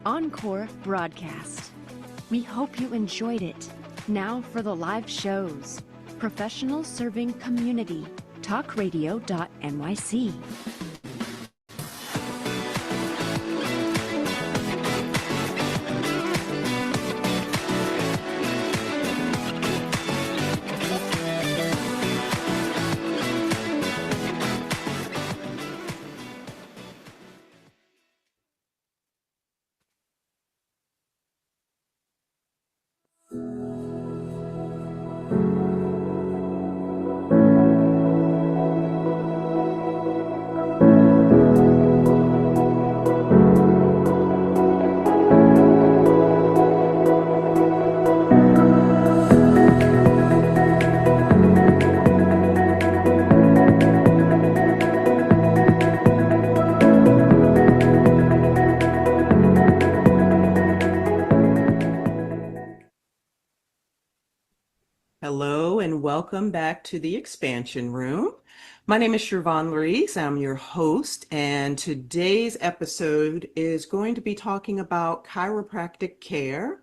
Encore broadcast. We hope you enjoyed it. Now for the live shows. Professional Serving Community. Talkradio.nyc. Hello and welcome back to the Expansion Room. My name is Siobhan Reese. I'm your host, and today's episode is going to be talking about chiropractic care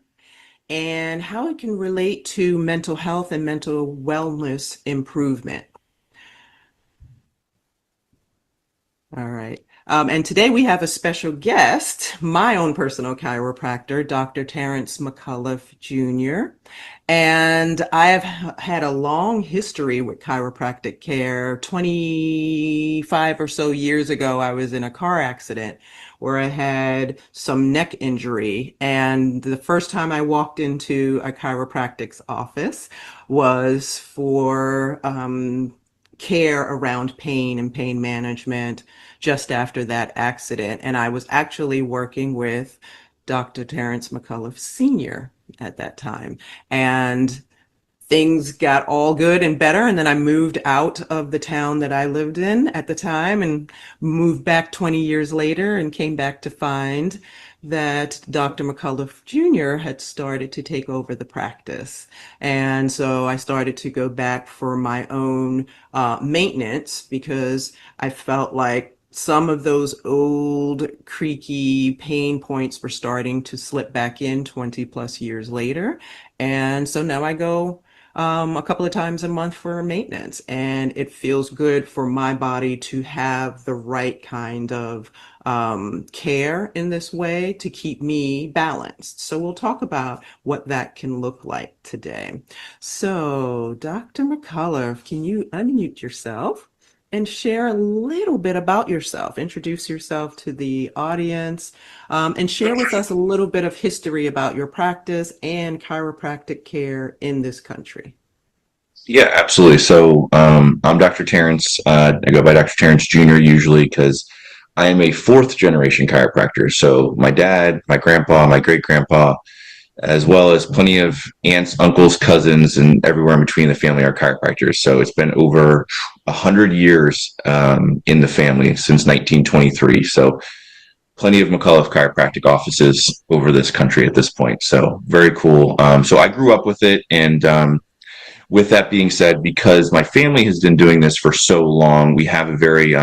and how it can relate to mental health and mental wellness improvement. All right. And today we have a special guest, my own personal chiropractor, Dr. Terrence McCullough Jr. And I have had a long history with chiropractic care. 25 or so years ago, I was in a car accident where I had some neck injury. And the first time I walked into a chiropractic's office was for care around pain and pain management just after that accident. And I was actually working with Dr. Terrence McCullough Sr. at that time. And things got all good and better. And then I moved out of the town that I lived in at the time and moved back 20 years later and came back to find that Dr. McCullough Jr. had started to take over the practice. And so I started to go back for my own maintenance because I felt like some of those old creaky pain points were starting to slip back in 20 plus years later. And so now I go a couple of times a month for maintenance, and it feels good for my body to have the right kind of care in this way to keep me balanced. So we'll talk about what that can look like today. So Dr. McCullough, can you unmute yourself and share a little bit about yourself? Introduce yourself to the audience, and share with us a little bit of history about your practice and chiropractic care in this country. Yeah, absolutely. So I'm Dr. Terrence. I go by Dr. Terrence Jr. usually because I am a fourth generation chiropractor. So my dad, my grandpa, my great grandpa, as well as plenty of aunts, uncles, cousins, and everywhere in between the family are chiropractors. So it's been over 100 years in the family since 1923. So plenty of McCullough chiropractic offices over this country at this point. So very cool. So I grew up with it. And with that being said, because my family has been doing this for so long, we have a very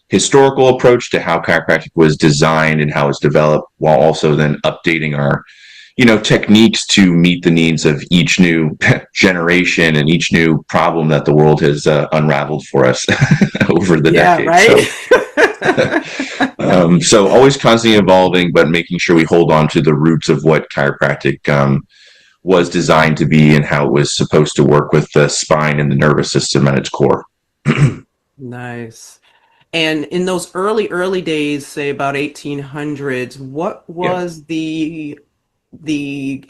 historical approach to how chiropractic was designed and how it's developed, while also then updating our techniques to meet the needs of each new generation and each new problem that the world has unraveled for us over the decades. Right? So always constantly evolving, but making sure we hold on to the roots of what chiropractic was designed to be and how it was supposed to work with the spine and the nervous system at its core. Nice. And in those early days, say about 1800s, what was I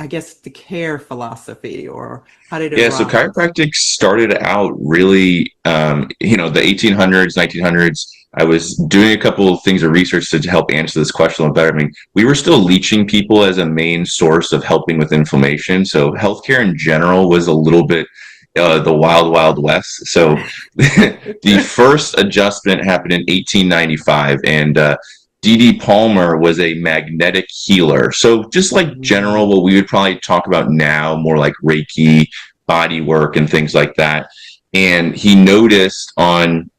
guess the care philosophy, or how did it So rise? chiropractic started out really, the 1800s, 1900s. I was doing a couple of things of research to help answer this question a little better. I mean, we were still leeching people as a main source of helping with inflammation. So healthcare in general was a little bit the wild west. So the first adjustment happened in 1895, and D.D. Palmer was a magnetic healer. So just like general, what we would probably talk about now, more like Reiki, body work, and things like that. And he noticed on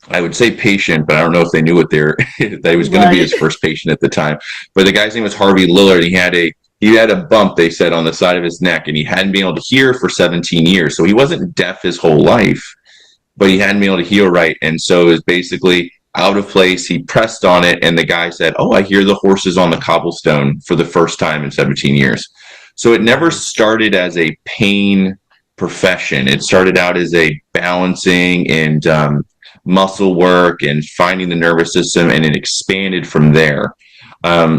I would say patient, but I don't know if they knew what they're that he was going to be Right. his first patient at the time. But the guy's name was Harvey Lillard. He had a bump, they said, on the side of his neck, and he hadn't been able to hear for 17 years. So he wasn't deaf his whole life, but he hadn't been able to hear right. And so it was basically out of place. He pressed on it, and the guy said, "Oh, I hear the horses on the cobblestone for the first time in 17 years." So it never started as a pain profession. It started out as a balancing and muscle work and finding the nervous system, and it expanded from there.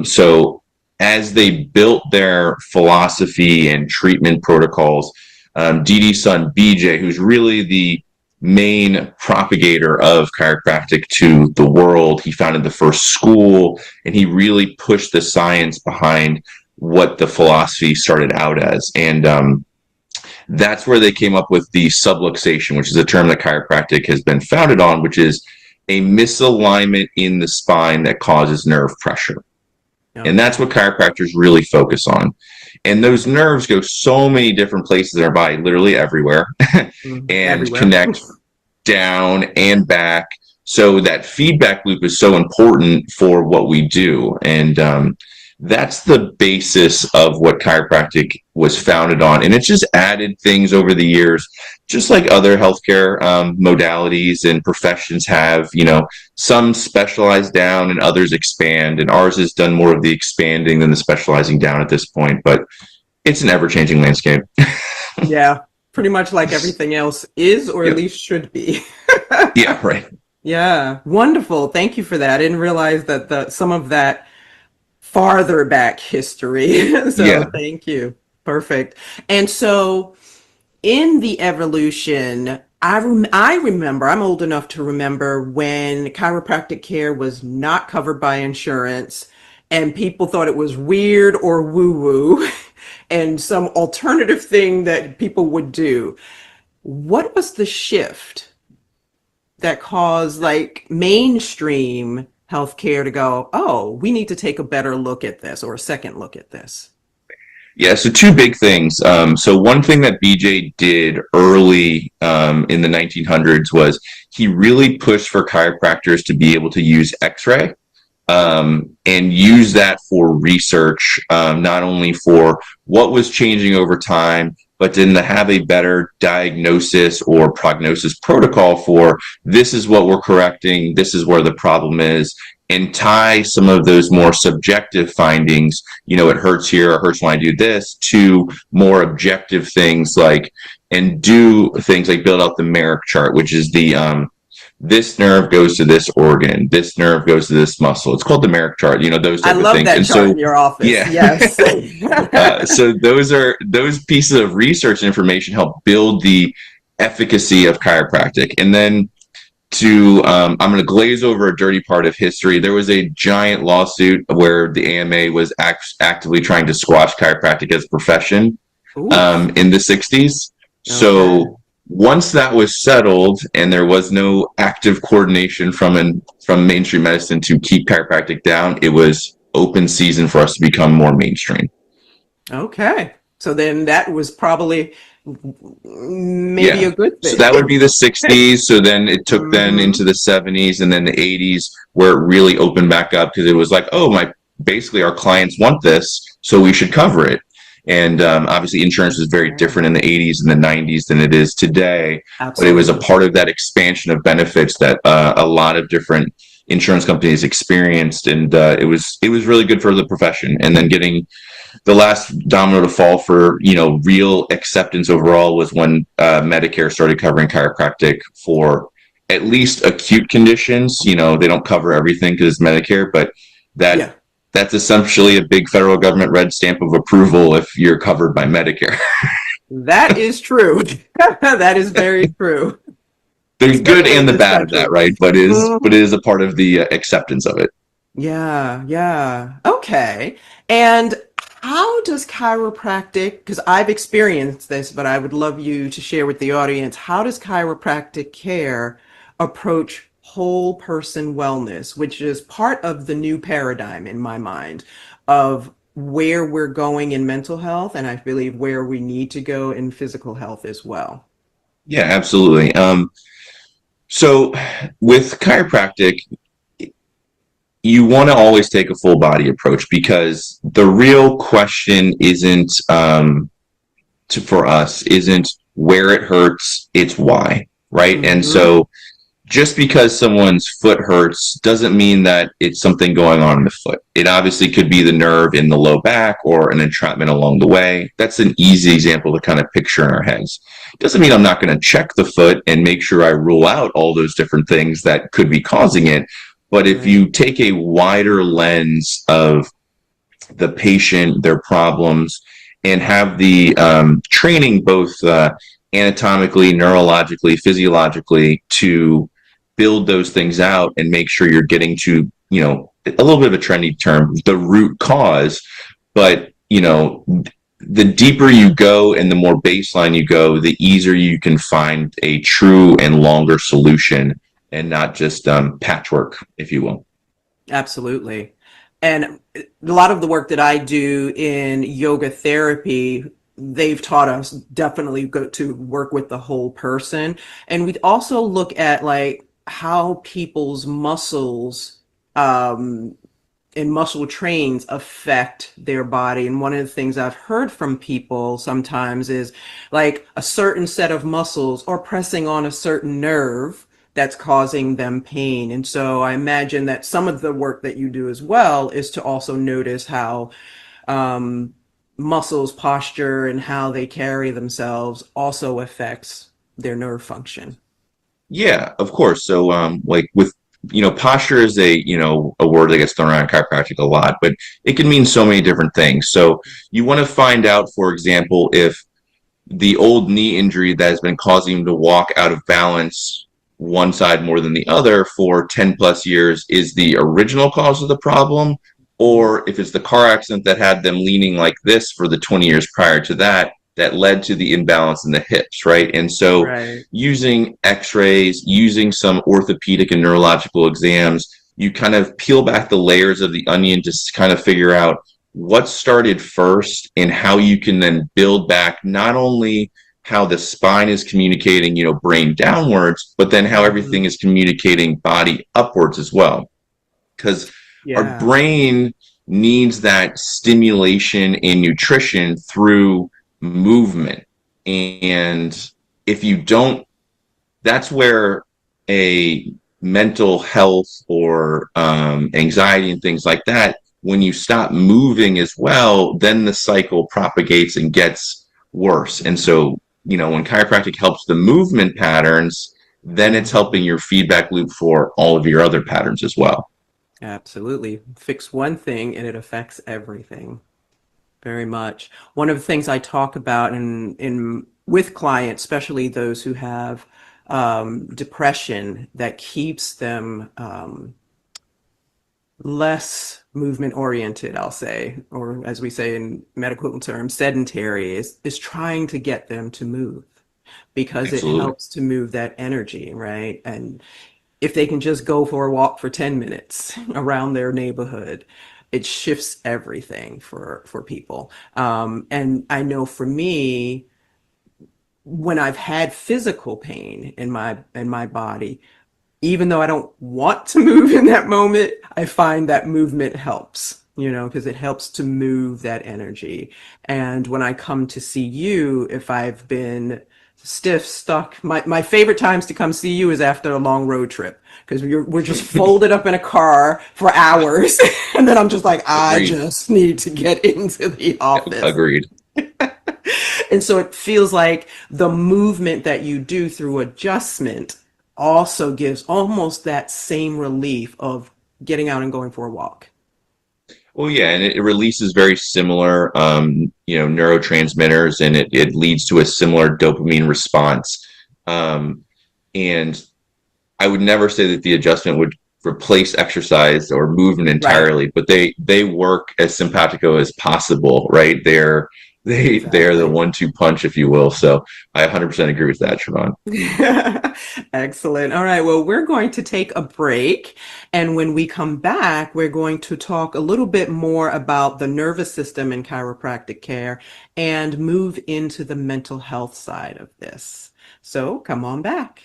So as they built their philosophy and treatment protocols, Dee Dee's son BJ, who's really the main propagator of chiropractic to the world, he founded the first school, and he really pushed the science behind what the philosophy started out as. And that's where they came up with the subluxation, which is a term that chiropractic has been founded on, which is a misalignment in the spine that causes nerve pressure. And that's what chiropractors really focus on. And those nerves go so many different places in our body, literally everywhere, and Everywhere. connect down and back. So that feedback loop is so important for what we do. And that's the basis of what chiropractic was founded on. And it's just added things over the years, just like other healthcare modalities and professions have. Some specialize down and others expand. And ours has done more of the expanding than the specializing down at this point. But it's an ever-changing landscape. Yeah, pretty much like everything else is, or at least should be. Yeah, right. Yeah, wonderful. Thank you for that. I didn't realize that some of that farther back history. So thank you. Perfect. And so in the evolution, I remember, I'm old enough to remember when chiropractic care was not covered by insurance and people thought it was weird or woo-woo and some alternative thing that people would do. What was the shift that caused like mainstream healthcare to go, oh, we need to take a better look at this or a second look at this? Yeah, so two big things. So one thing that BJ did early in the 1900s was he really pushed for chiropractors to be able to use X-ray and use that for research, not only for what was changing over time, but then to have a better diagnosis or prognosis protocol for this is what we're correcting, this is where the problem is, and tie some of those more subjective findings, it hurts here, it hurts when I do this, to more objective things and do things like build out the Merrick chart, which is the this nerve goes to this organ, this nerve goes to this muscle. It's called the Merrick chart, those type of things. I love that chart in your office. Yeah. Yes. So those pieces of research and information help build the efficacy of chiropractic. And then I'm going to glaze over a dirty part of history. There was a giant lawsuit where the AMA was actively trying to squash chiropractic as a profession in the 60s. Okay. So once that was settled and there was no active coordination from mainstream medicine to keep chiropractic down, it was open season for us to become more mainstream. Okay. So then that was probably maybe a good thing. So that would be the 60s. So then it took then into the 70s and then the 80s where it really opened back up because it was like, basically our clients want this, so we should cover it. And obviously insurance was very different in the 80s and the 90s than it is today. Absolutely. But it was a part of that expansion of benefits that a lot of different insurance companies experienced. And it was really good for the profession. And then getting the last domino to fall for, real acceptance overall was when Medicare started covering chiropractic for at least acute conditions. They don't cover everything because it's Medicare, but that's essentially a big federal government red stamp of approval if you're covered by Medicare. That is true. That is very true. There's good and the bad of that, right? But it is a part of the acceptance of it. Yeah. Okay. And how does chiropractic, because I've experienced this, but I would love you to share with the audience, how does chiropractic care approach whole person wellness, which is part of the new paradigm in my mind of where we're going in mental health, and I believe where we need to go in physical health as well? Yeah, absolutely. So with chiropractic, you want to always take a full body approach because the real question isn't for us isn't where it hurts, it's why, right? And Mm-hmm. so just because someone's foot hurts doesn't mean that it's something going on in the foot. It obviously could be the nerve in the low back or an entrapment along the way. That's an easy example to kind of picture in our heads. Doesn't mean I'm not going to check the foot and make sure I rule out all those different things that could be causing it. But if Right. you take a wider lens of the patient, their problems, and have the training both anatomically, neurologically, physiologically to build those things out and make sure you're getting to, a little bit of a trendy term, the root cause. But, the deeper you go and the more baseline you go, the easier you can find a true and longer solution and not just patchwork, if you will. Absolutely. And a lot of the work that I do in yoga therapy, they've taught us definitely go to work with the whole person. And we also look at like how people's muscles and muscle trains affect their body. And one of the things I've heard from people sometimes is like a certain set of muscles or pressing on a certain nerve that's causing them pain. And so I imagine that some of the work that you do as well is to also notice how um, muscles, posture, and how they carry themselves also affects their nerve function. Yeah, of course. So, like with posture is a word that gets thrown around in chiropractic a lot, but it can mean so many different things. So, you want to find out, for example, if the old knee injury that has been causing him to walk out of balance one side more than the other for 10 plus years is the original cause of the problem, or if it's the car accident that had them leaning like this for the 20 years prior to that, that led to the imbalance in the hips, right? And so Right. using x-rays, using some orthopedic and neurological exams, you kind of peel back the layers of the onion to kind of figure out what started first and how you can then build back not only how the spine is communicating, brain downwards, but then how Mhm. everything is communicating body upwards as well. Because our Yeah. brain needs that stimulation and nutrition through movement. And if you don't, that's where a mental health or anxiety and things like that, when you stop moving as well, then the cycle propagates and gets worse. And so, when chiropractic helps the movement patterns, then it's helping Mhm. your feedback loop for all of your other patterns as well. Absolutely. Fix one thing and it affects everything very much. One of the things I talk about in with clients, especially those who have depression that keeps them less movement oriented, I'll say, or as we say in medical terms, sedentary, is trying to get them to move because it Absolutely. helps to move that energy, right? And if they can just go for a walk for 10 minutes around their neighborhood, it shifts everything for people. And I know for me, when I've had physical pain in my body, even though I don't want to move in that moment, I find that movement helps, because it helps to move that energy. And when I come to see you, if I've been stiff, stuck, my favorite times to come see you is after a long road trip because we're just folded up in a car for hours. And then I'm just like, I Agreed. just need to get into the office. Agreed. And so it feels like the movement that you do through adjustment also gives almost that same relief of getting out and going for a walk. Well, yeah, and it releases very similar, neurotransmitters, and it leads to a similar dopamine response. Um, and I would never say that the adjustment would replace exercise or movement Right. entirely, but they work as simpatico as possible, right? They're the Exactly. 1-2 punch, if you will. So I 100% agree with that, Siobhan. Excellent. All right. Well, we're going to take a break. And when we come back, we're going to talk a little bit more about the nervous system in chiropractic care and move into the mental health side of this. So come on back.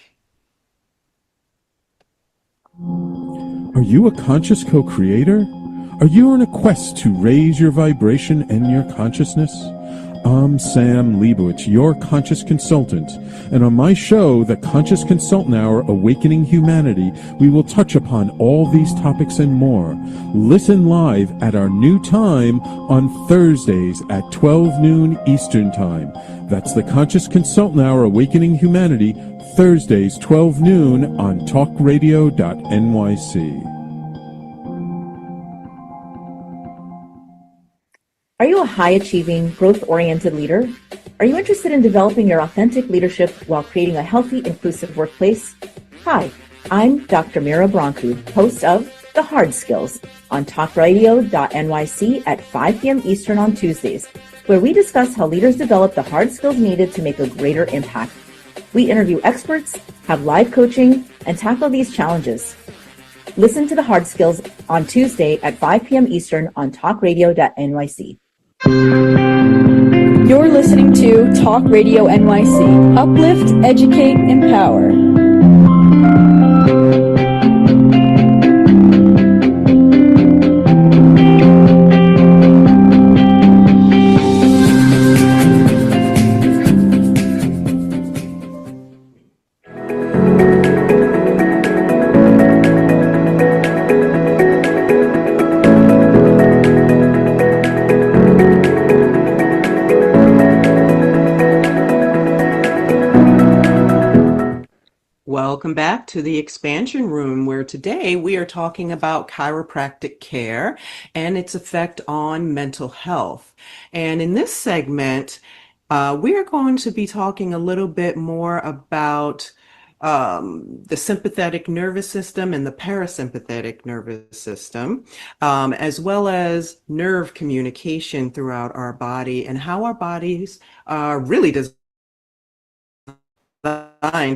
Are you a conscious co-creator? Are you on a quest to raise your vibration and your consciousness? I'm Sam Leibowitz, your conscious consultant, and on my show, The Conscious Consultant Hour Awakening Humanity, we will touch upon all these topics and more. Listen live at our new time on Thursdays at 12 noon Eastern Time. That's The Conscious Consultant Hour Awakening Humanity, Thursdays 12 noon on talkradio.nyc. Are you a high-achieving, growth-oriented leader? Are you interested in developing your authentic leadership while creating a healthy, inclusive workplace? Hi, I'm Dr. Mira Brancu, host of The Hard Skills on talkradio.nyc at 5 p.m. Eastern on Tuesdays, where we discuss how leaders develop the hard skills needed to make a greater impact. We interview experts, have live coaching, and tackle these challenges. Listen to The Hard Skills on Tuesday at 5 p.m. Eastern on talkradio.nyc. You're listening to Talk Radio NYC. Uplift, educate, empower. Welcome back to the expansion room, where today we are talking about chiropractic care and its effect on mental health. And in this segment, we are going to be talking a little bit more about the sympathetic nervous system and the parasympathetic nervous system, as well as nerve communication throughout our body and how our bodies really designed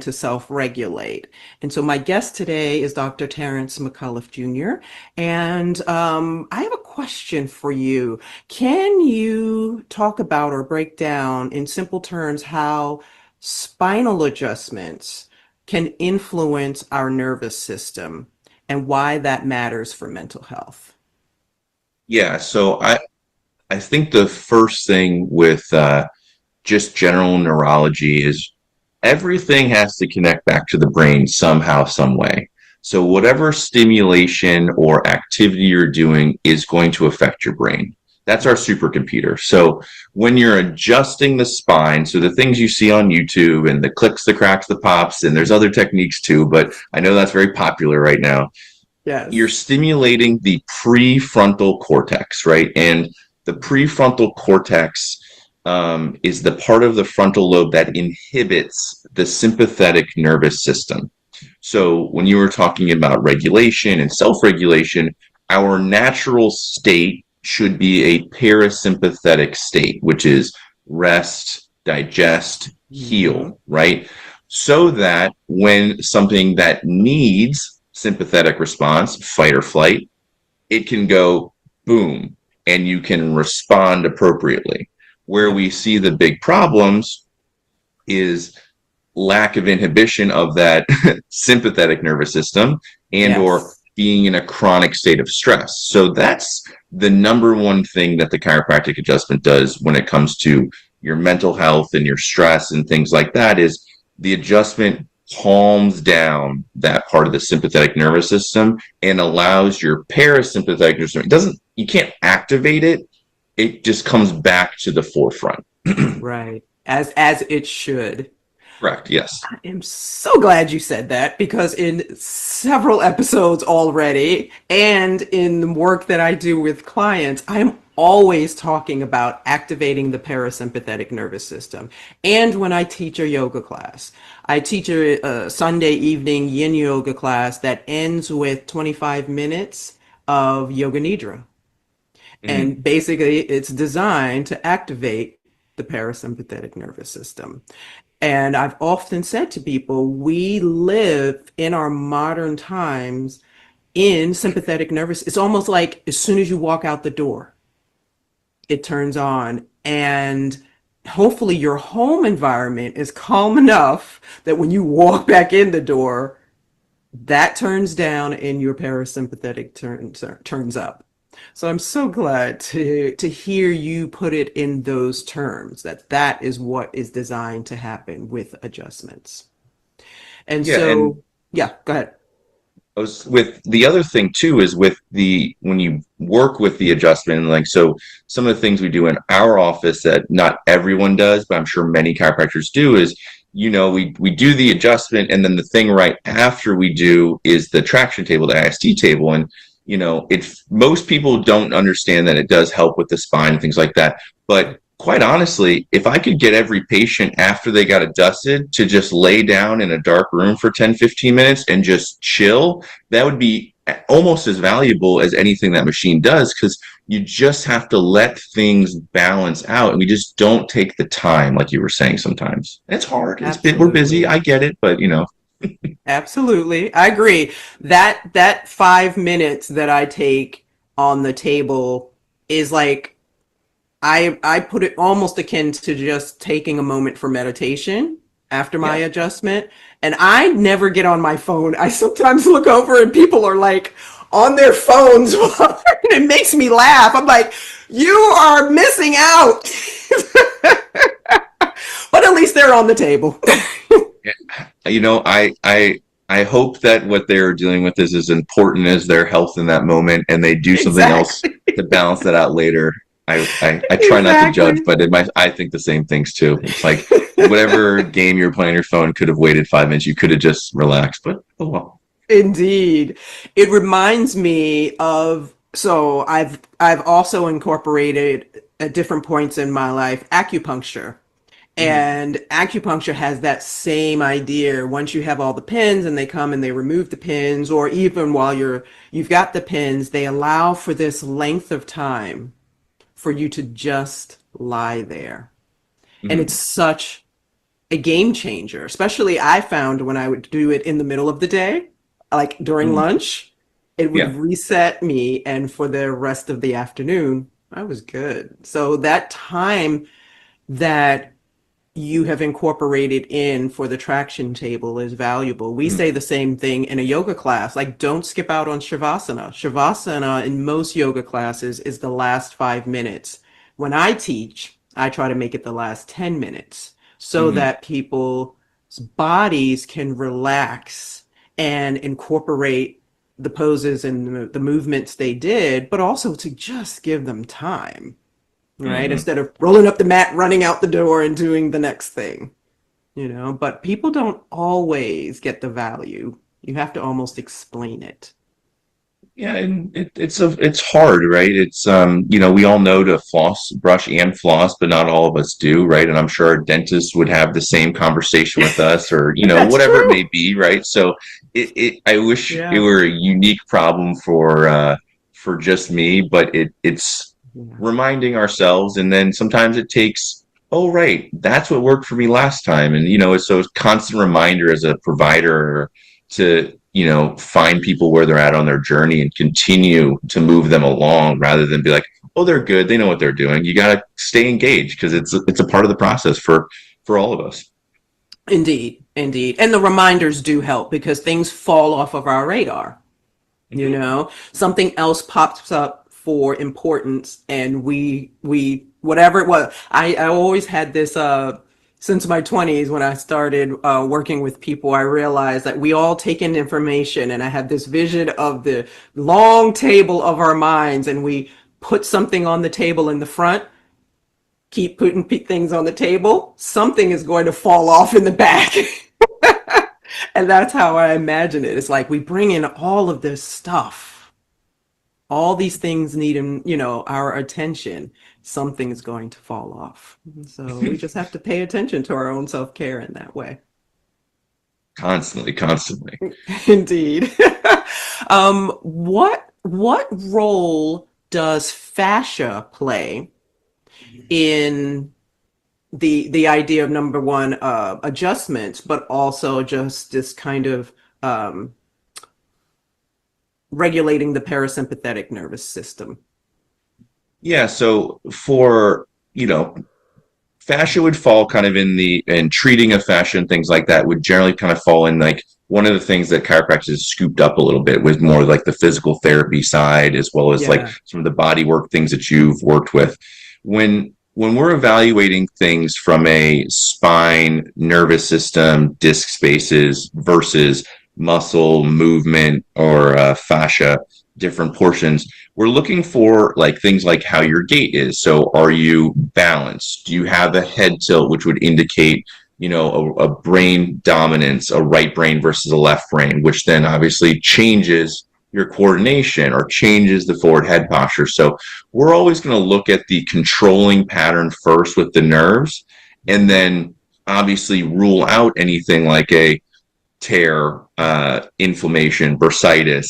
to self-regulate. And so my guest today is Dr. Terrence McCullough Jr. And I have a question for you. Can you talk about or break down in simple terms how spinal adjustments can influence our nervous system and why that matters for mental health? Yeah, so I think the first thing with just general neurology is everything has to connect back to the brain somehow, some way. So whatever stimulation or activity you're doing is going to affect your brain. That's our supercomputer. So when you're adjusting the spine, so the things you see on YouTube and the clicks, the cracks, the pops, and there's other techniques too, but I know that's very popular right now. Yes. You're stimulating the prefrontal cortex, right? And the prefrontal cortex is the part of the frontal lobe that inhibits the sympathetic nervous system. So when you were talking about regulation and self-regulation, our natural state should be a parasympathetic state, which is rest, digest, heal, right? So that when something that needs sympathetic response, fight or flight, it can go boom, and you can respond appropriately. Where we see the big problems is lack of inhibition of that sympathetic nervous system and or being in a chronic state of stress. So that's the number one thing that the chiropractic adjustment does when it comes to your mental health and your stress and things like that, is the adjustment calms down that part of the sympathetic nervous system and allows your parasympathetic nervous system. You can't activate it. It just comes back to the forefront. Right. As it should. Correct. Yes. I am so glad you said that, because in several episodes already and in the work that I do with clients, I'm always talking about activating the parasympathetic nervous system. And when I teach a yoga class, I teach a Sunday evening yin yoga class that ends with 25 minutes of yoga nidra. And basically it's designed to activate the parasympathetic nervous system. And I've often said to people, we live in our modern times in sympathetic nervous. It's almost like as soon as you walk out the door, it turns on. And hopefully your home environment is calm enough that when you walk back in the door, that turns down and your parasympathetic turns up. So I'm so glad to hear you put it in those terms, that that is what is designed to happen with adjustments. And Yeah, and so, yeah, go ahead. with the other thing too is with the when you work with the adjustment, like so some of the things we do in our office that not everyone does, but I'm sure many chiropractors do, is we do the adjustment, and then the thing right after we do is the traction table, the IST table. And it's most people don't understand that it does help with the spine and things like that. But quite honestly, if I could get every patient after they got adjusted to just lay down in a dark room for 10-15 minutes and just chill, that would be almost as valuable as anything that machine does, because you just have to let things balance out, and we just don't take the time, like you were saying. Sometimes it's hard. We're busy. Absolutely. I get it, but Absolutely. I agree. That 5 minutes that I take on the table is like I put it almost akin to just taking a moment for meditation after my yeah. adjustment. And I never get on my phone. I sometimes look over and people are like on their phones. And it makes me laugh. I'm like, you are missing out. But at least they're on the table. I hope that what they're dealing with is as important as their health in that moment, and they do something else Exactly. to balance that out later. I try not to judge, Exactly. but I think the same things too. It's like whatever game you're playing on your phone could have waited 5 minutes. You could have just relaxed, but oh well. Indeed. It reminds me of, so I've also incorporated at different points in my life acupuncture. Mhm. And acupuncture has that same idea. Once you have all the pins and they come and they remove the pins, or even while you've got the pins, they allow for this length of time for you to just lie there. And it's Mhm. such a game changer, especially I found when I would do it in the middle of the day, like during Mhm. lunch, it would Yeah. reset me. And for the rest of the afternoon, I was good. So that time that you have incorporated in for the traction table is valuable. We Mhm. say the same thing in a yoga class, like don't skip out on Shavasana. Shavasana in most yoga classes is the last 5 minutes. When I teach, I try to make it the last 10 minutes so Mhm. that people's bodies can relax and incorporate the poses and the movements they did, but also to just give them time, right? Mhm. Instead of rolling up the mat, running out the door, and doing the next thing, But people don't always get the value. You have to almost explain it. Yeah, and it's hard, right? It's we all know to floss, brush and floss, but not all of us do, right? And I'm sure our dentist would have the same conversation with us, or That's whatever it may true. be, right? So I wish it Yeah. were a unique problem for just me, but it's Yeah. reminding ourselves, and then sometimes it takes, oh right, that's what worked for me last time. And it's so it's a constant reminder as a provider to find people where they're at on their journey and continue to move them along, rather than be like, oh, they're good, they know what they're doing. You got to stay engaged, because it's a part of the process for all of us. Indeed. Indeed. And the reminders do help because things fall off of our radar. Mhm. Something else pops up for importance, and we whatever it was. I always had this since my 20s when I started working with people. I realized that we all take in information, and I had this vision of the long table of our minds, and we put something on the table in the front, keep putting things on the table, something is going to fall off in the back. And that's how I imagine it. It's like we bring in all of this stuff, all these things need, our attention. Something's going to fall off. So we just have to pay attention to our own self-care in that way. Constantly. Indeed. What role does fascia play in the idea of number one, adjustments, but also just this kind of regulating the parasympathetic nervous system? Yeah, so for fascia would fall kind of in treating of fascia and things like that would generally kind of fall in like one of the things that chiropractic has scooped up a little bit was more like the physical therapy side, as well as like Yeah. some of the body work things that you've worked with. When we're evaluating things from a spine, nervous system, disc spaces versus muscle movement or fascia, different portions, we're looking for like things like how your gait is. So are you balanced? Do you have a head tilt, which would indicate, a brain dominance, a right brain versus a left brain, which then obviously changes your coordination or changes the forward head posture. So we're always going to look at the controlling pattern first with the nerves, and then obviously rule out anything like a tear, inflammation, bursitis,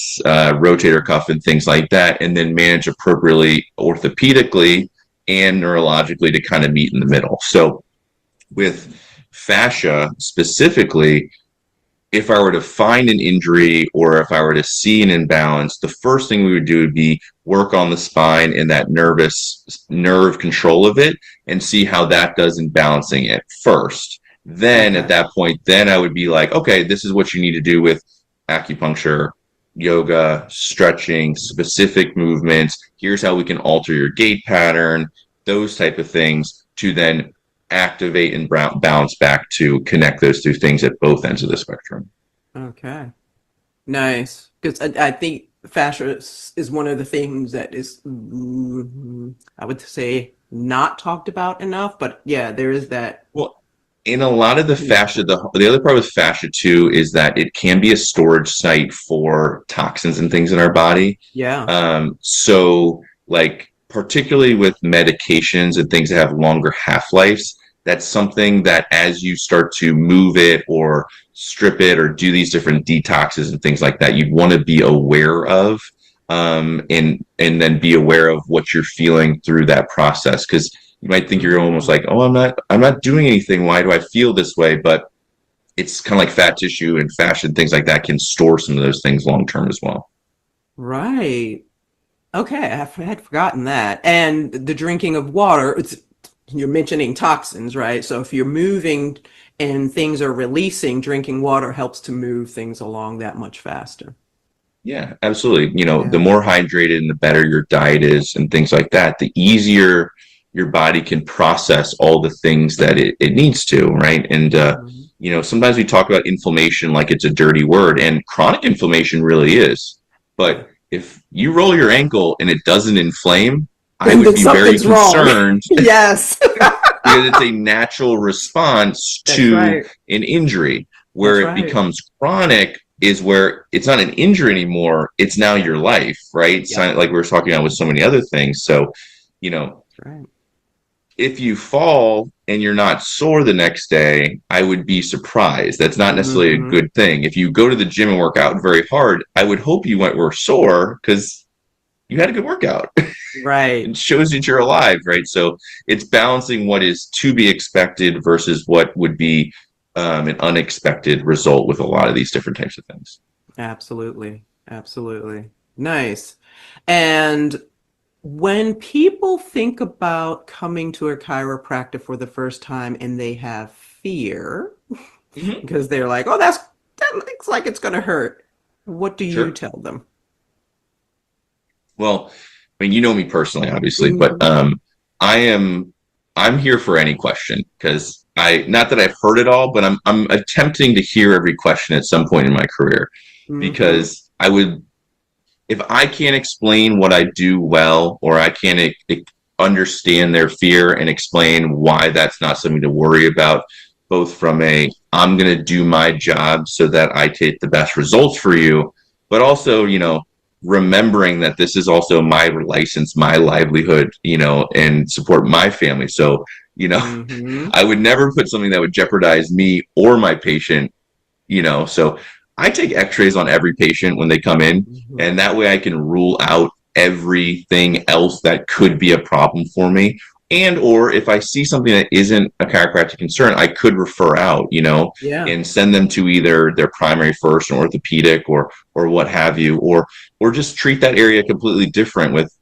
rotator cuff, and things like that, and then manage appropriately orthopedically and neurologically to kind of meet in the middle. So with fascia specifically, if I were to find an injury or if I were to see an imbalance, the first thing we would do would be work on the spine and that nerve control of it and see how that does in balancing it first. Then at that point, then I would be like, okay, this is what you need to do with acupuncture, yoga, stretching, specific movements. Here's how we can alter your gait pattern, those type of things to then activate and bounce back to connect those two things at both ends of the spectrum. Okay. Nice. Because I think fascia is one of the things that is, I would say, not talked about enough. But yeah, there is that. Well, in a lot of the fascia, the other part with fascia too is that it can be a storage site for toxins and things in our body. Yeah. So like particularly with medications and things that have longer half-lives, that's something that as you start to move it or strip it or do these different detoxes and things like that, you'd want to be aware of, and then be aware of what you're feeling through that process. Because you might think you're almost like, oh, I'm not doing anything. Why do I feel this way? But it's kind of like fat tissue and fascia and things like that can store some of those things long term as well. Right. Okay, I had forgotten that. And the drinking of water, you're mentioning toxins, right? So if you're moving and things are releasing, drinking water helps to move things along that much faster. Yeah, absolutely. The more hydrated and the better your diet is and things like that, the easier your body can process all the things that it needs to, right? And, sometimes we talk about inflammation like it's a dirty word, and chronic inflammation really is. But if you roll your ankle and it doesn't inflame, I would be very concerned. Yes. Because it's a natural response to an injury. Where it becomes chronic is where it's not an injury anymore. It's now your life, right? It's not like we were talking about with so many other things. So, if you fall and you're not sore the next day, I would be surprised. That's not necessarily a good thing. If you go to the gym and work out very hard, I would hope you were sore because you had a good workout. Right. It shows that you're alive, right? So it's balancing what is to be expected versus what would be an unexpected result with a lot of these different types of things. Absolutely. Absolutely. Nice. And when people think about coming to a chiropractor for the first time and they have fear because they're like, oh, that looks like it's going to hurt. What do you tell them? Well, I mean, you know me personally, obviously, but I'm here for any question because not that I've heard it all, but I'm attempting to hear every question at some point in my career because if I can't explain what I do well, or I can't understand their fear and explain why that's not something to worry about, both from I'm going to do my job so that I take the best results for you, but also, remembering that this is also my license, my livelihood, and support my family. So, I would never put something that would jeopardize me or my patient, so I take x-rays on every patient when they come in, and that way I can rule out everything else that could be a problem for me. And, or if I see something that isn't a chiropractic concern, I could refer out, and send them to either their primary first, an orthopedic or what have you, or just treat that area completely different with,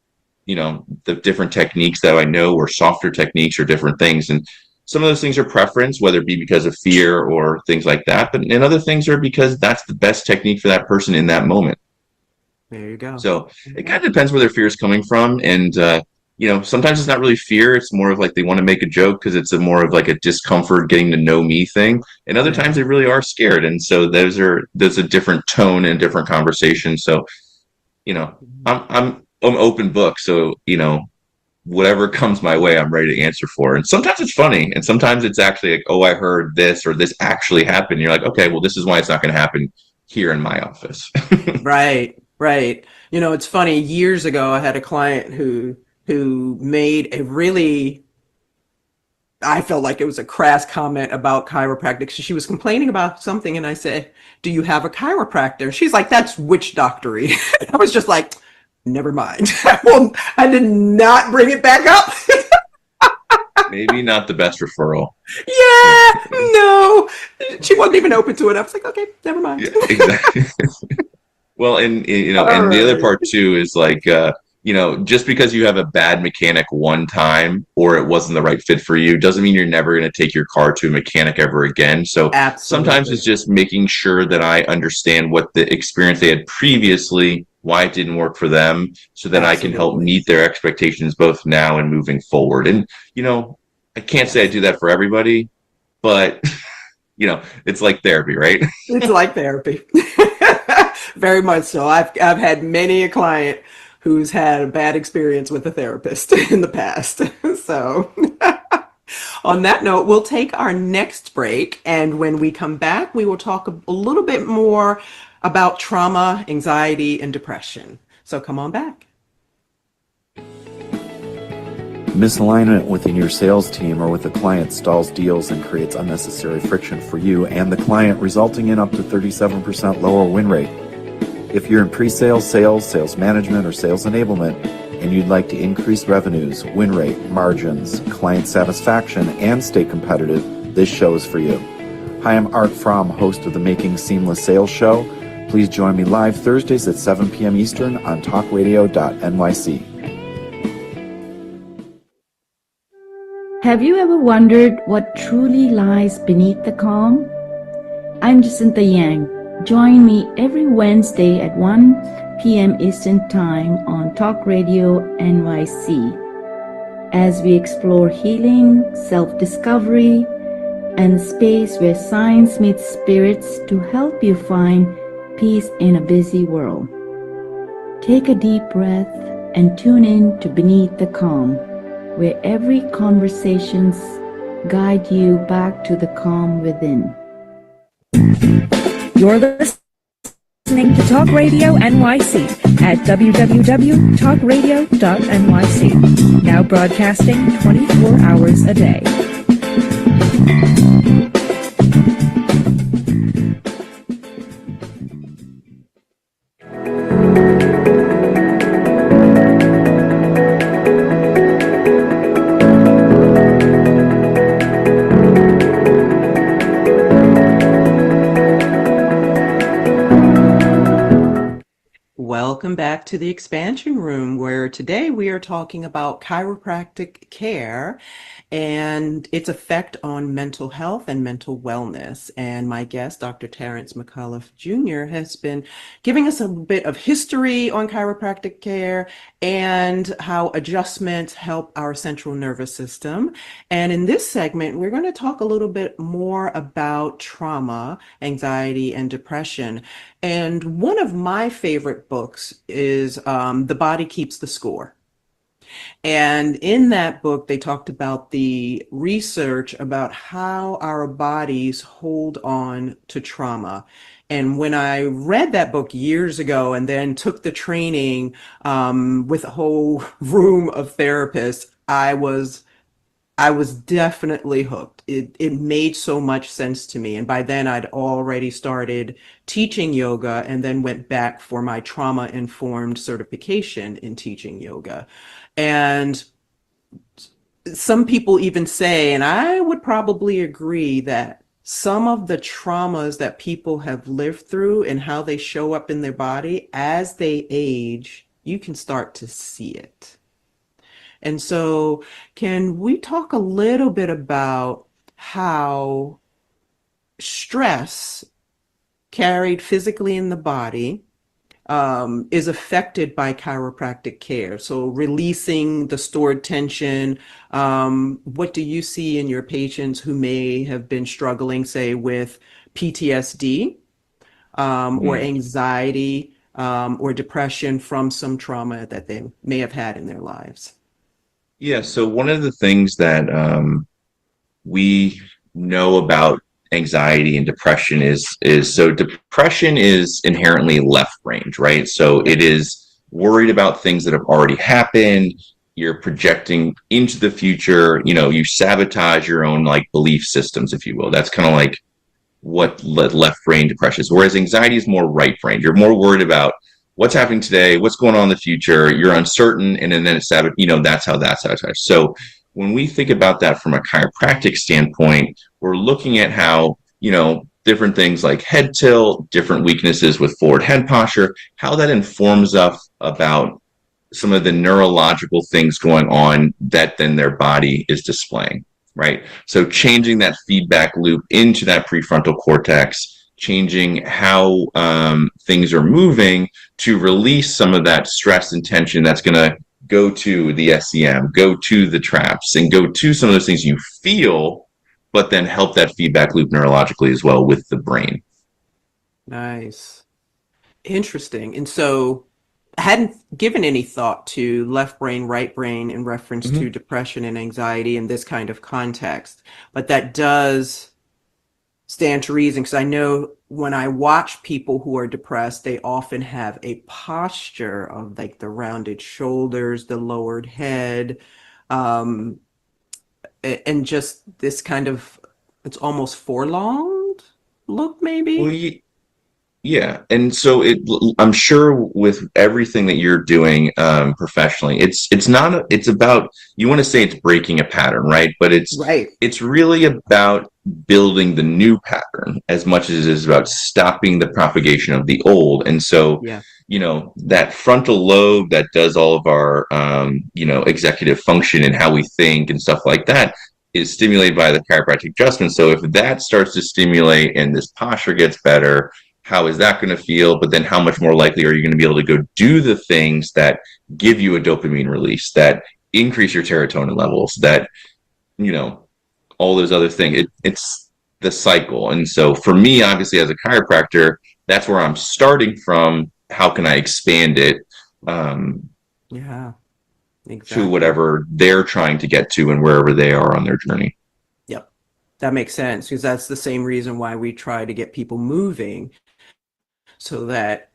the different techniques that I know, or softer techniques or different things. And some of those things are preference, whether it be because of fear or things like that. And other things are because that's the best technique for that person in that moment. There you go. So it kind of depends where their fear is coming from. And, sometimes it's not really fear. It's more of like they want to make a joke because it's a more of like a discomfort, getting to know me thing. And other times they really are scared. And so there's a different tone and different conversation. So, I'm open book. So, whatever comes my way, I'm ready to answer for. And sometimes it's funny. And sometimes it's actually like, oh, I heard this or this actually happened. You're like, okay, well, this is why it's not going to happen here in my office. Right. It's funny. Years ago, I had a client who made a really, I felt like it was a crass comment about chiropractic. So she was complaining about something, and I said, "Do you have a chiropractor?" She's like, "That's witch doctory." I was just like, never mind. Well, I did not bring it back up. Maybe not the best referral. Yeah, no, she wasn't even open to it. I was like, okay, never mind. Yeah, exactly. Well, and the other part too is like, just because you have a bad mechanic one time or it wasn't the right fit for you doesn't mean you're never going to take your car to a mechanic ever again. So sometimes it's just making sure that I understand what the experience they had previously, why it didn't work for them, so that I can help meet their expectations both now and moving forward. And, I can't say I do that for everybody, but, it's like therapy, right? It's like therapy. Very much so. I've had many a client who's had a bad experience with a therapist in the past. So on that note, we'll take our next break. And when we come back, we will talk a little bit more about trauma, anxiety, and depression. So come on back. Misalignment within your sales team or with a client stalls deals and creates unnecessary friction for you and the client, resulting in up to 37% lower win rate. If you're in pre-sales, sales management, or sales enablement, and you'd like to increase revenues, win rate, margins, client satisfaction, and stay competitive, this show is for you. Hi, I'm Art Fromm, host of the Making Seamless Sales Show. Please join me live Thursdays at 7 p.m. Eastern on talkradio.nyc. Have you ever wondered what truly lies beneath the calm? I'm Jacinta Yang. Join me every Wednesday at 1 p.m. Eastern Time on Talk Radio NYC as we explore healing, self-discovery, and the space where science meets spirits to help you find peace in a busy world. Take a deep breath and tune in to Beneath the Calm, where every conversations guide you back to the calm within. You're listening to Talk Radio NYC at www.talkradio.nyc. Now broadcasting 24 hours a day. Welcome back to the expansion room, where today we are talking about chiropractic care and its effect on mental health and mental wellness. And my guest, Dr. Terrence McCullough Jr., has been giving us a bit of history on chiropractic care and how adjustments help our central nervous system. And in this segment, we're going to talk a little bit more about trauma, anxiety, and depression. And one of my favorite books is The Body Keeps the Score. And in that book, they talked about the research about how our bodies hold on to trauma. And when I read that book years ago and then took the training with a whole room of therapists, I was definitely hooked. It made so much sense to me. And by then I'd already started teaching yoga and then went back for my trauma-informed certification in teaching yoga. And some people even say, and I would probably agree, that some of the traumas that people have lived through and how they show up in their body as they age, you can start to see it. And so, can we talk a little bit about how stress carried physically in the body is affected by chiropractic care? So, releasing the stored tension. What do you see in your patients who may have been struggling, say, with PTSD or Mhm. anxiety or depression from some trauma that they may have had in their lives? Yeah, so one of the things that we know about anxiety and depression is so depression is inherently left range, right? So Yep. it is worried about things that have already happened. You're projecting into the future. You sabotage your own like belief systems, if you will. That's kind of like what left brain depression is. Whereas anxiety is more right brain. You're more worried about what's happening today, what's going on in the future. You're uncertain, and then it's that's how that's sabotage. So when we think about that from a chiropractic standpoint, we're looking at how different things like head tilt, different weaknesses with forward head posture, how that informs us about some of the neurological things going on that then their body is displaying, right? So changing that feedback loop into that prefrontal cortex, changing how things are moving to release some of that stress and tension that's going to go to the SEM, go to the traps, and go to some of those things you feel, but then help that feedback loop neurologically as well with the brain. Nice. Interesting. And so I hadn't given any thought to left brain, right brain in reference to Mm-hmm. depression and anxiety in this kind of context. But that does stand to reason because I know when I watch people who are depressed, they often have a posture of like the rounded shoulders, the lowered head, um, and just this kind of, it's almost forlonged look, Well, maybe. yeah, and so I'm sure with everything that you're doing professionally, it's not it's about you want to say it's breaking a pattern, right? But Right. it's really about building the new pattern as much as it is about stopping the propagation of the old. And so, Yeah. that frontal lobe that does all of our executive function and how we think and stuff like that is stimulated by the chiropractic adjustment. So if that starts to stimulate and this posture gets better, how is that going to feel? But then how much more likely are you going to be able to go do the things that give you a dopamine release, that increase your serotonin levels, that, you know, all those other things. It's the cycle. And so for me, obviously, as a chiropractor, that's where I'm starting from. How can I expand it um, Yeah. to Exactly. whatever they're trying to get to and wherever they are on their journey? Yep. That makes sense because that's the same reason why we try to get people moving so that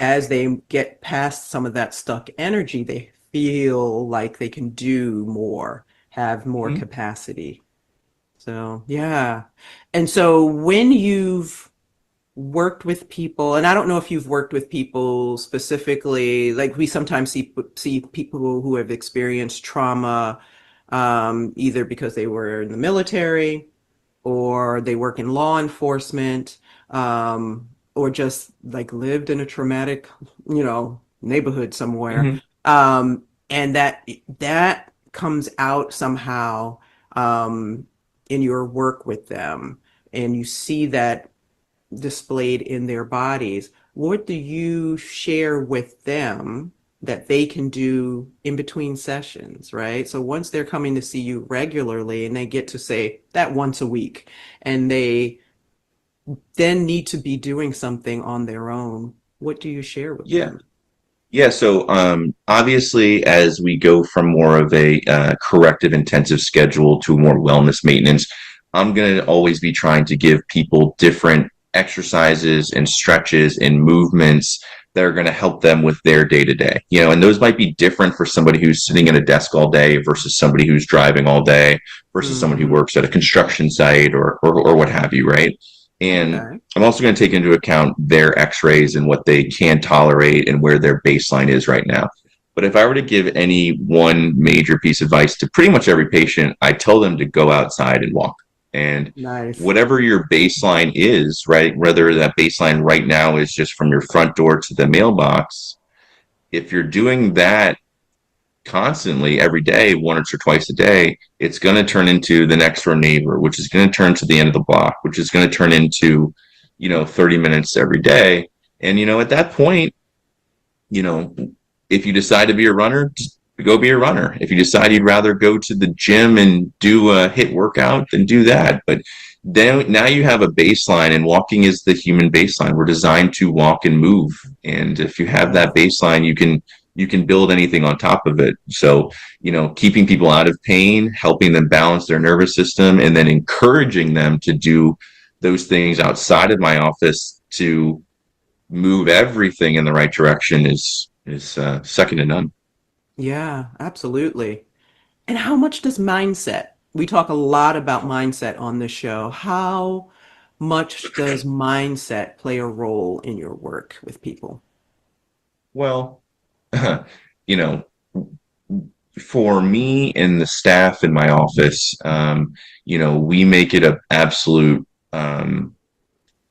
as they get past some of that stuck energy, they feel like they can do more, have more Mhm. capacity. So, yeah. And so when you've worked with people, and I don't know if you've worked with people specifically, like we sometimes see people who have experienced trauma, either because they were in the military or they work in law enforcement, or just like lived in a traumatic, neighborhood somewhere. Mhm. And that comes out somehow in your work with them, and you see that displayed in their bodies. What do you share with them that they can do in between sessions, right? So once they're coming to see you regularly and they get to say that once a week and they then need to be doing something on their own, what do you share with Yeah. them? Yeah, so obviously, as we go from more of a corrective intensive schedule to more wellness maintenance, I'm going to always be trying to give people different exercises and stretches and movements that are going to help them with their day to day. And those might be different for somebody who's sitting at a desk all day versus somebody who's driving all day versus someone who Hmm. works at a construction site or what have you, right? And Okay. I'm also going to take into account their x-rays and what they can tolerate and where their baseline is right now. But if I were to give any one major piece of advice to pretty much every patient, I tell them to go outside and walk. And Nice. whatever your baseline is, right, whether that baseline right now is just from your front door to the mailbox, if you're doing that constantly every day, once or twice a day, it's going to turn into the next door neighbor, which is going to turn to the end of the block, which is going to turn into, 30 minutes every day. And, at that point, if you decide to be a runner, just go be a runner. If you decide you'd rather go to the gym and do a HIIT workout, then do that. But then now you have a baseline, and walking is the human baseline. We're designed to walk and move. And if you have that baseline, you can build anything on top of it. So, keeping people out of pain, helping them balance their nervous system, and then encouraging them to do those things outside of my office to move everything in the right direction is second to none. Yeah, absolutely. And how much does mindset? We talk a lot about mindset on this show. How much does mindset play a role in your work with people? Well, you know, for me and the staff in my office, we make it an absolute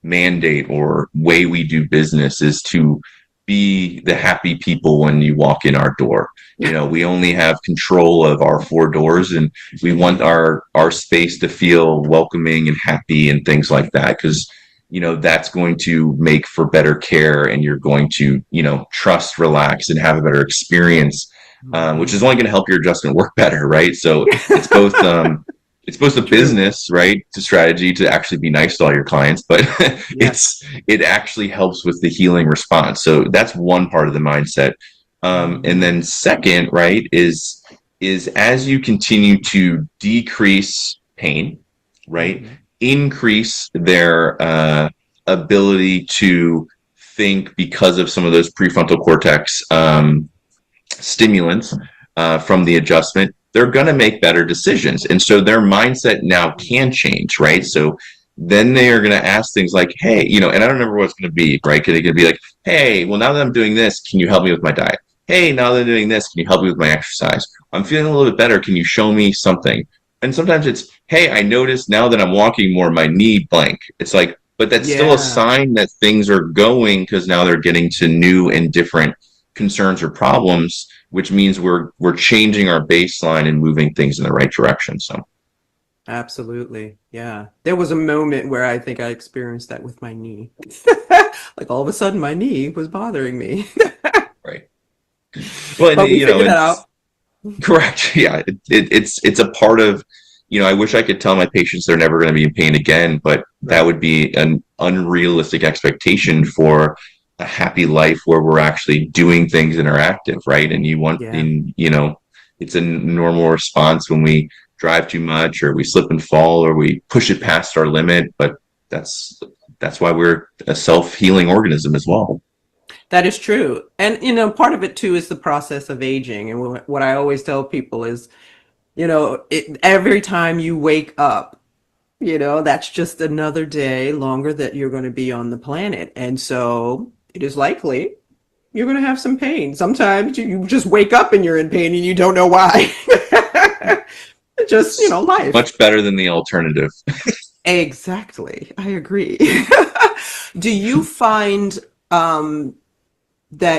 mandate or way we do business is to be the happy people when you walk in our door. We only have control of our four doors, and we want our space to feel welcoming and happy and things like that, because that's going to make for better care, and you're going to trust, relax, and have a better experience, which is only going to help your adjustment work better, right? So it's both it's both a business, right, to strategy to actually be nice to all your clients, but Yes. it actually helps with the healing response. So that's one part of the mindset. And then second, right, is as you continue to decrease pain, right, increase their ability to think because of some of those prefrontal cortex stimulants from the adjustment, they're going to make better decisions. And so their mindset now can change, right? So then they are going to ask things like, hey, and I don't remember what it's going to be, right? Because it could be like, hey, well, now that I'm doing this, can you help me with my diet? Hey, now that I'm doing this, can you help me with my exercise? I'm feeling a little bit better. Can you show me something? And sometimes it's, hey, I noticed now that I'm walking more, my knee blank. It's like, but that's still a sign that things are going, because now they're getting to new and different concerns or problems, which means we're changing our baseline and moving things in the right direction. So Absolutely. Yeah. There was a moment where I think I experienced that with my knee. Like all of a sudden my knee was bothering me. right. Well, But we figured it out. Correct. Yeah. It's a part of, I wish I could tell my patients they're never going to be in pain again, but that would be an unrealistic expectation for a happy life where we're actually doing things and are active, right? And you want, it's a normal response when we drive too much or we slip and fall or we push it past our limit, but that's why we're a self-healing organism as well. That is true. And, part of it too is the process of aging. And what I always tell people is, every time you wake up, that's just another day longer that you're going to be on the planet. And so it is likely you're going to have some pain. Sometimes you just wake up and you're in pain and you don't know why. Just, life. Much better than the alternative. Exactly. I agree. Do you find that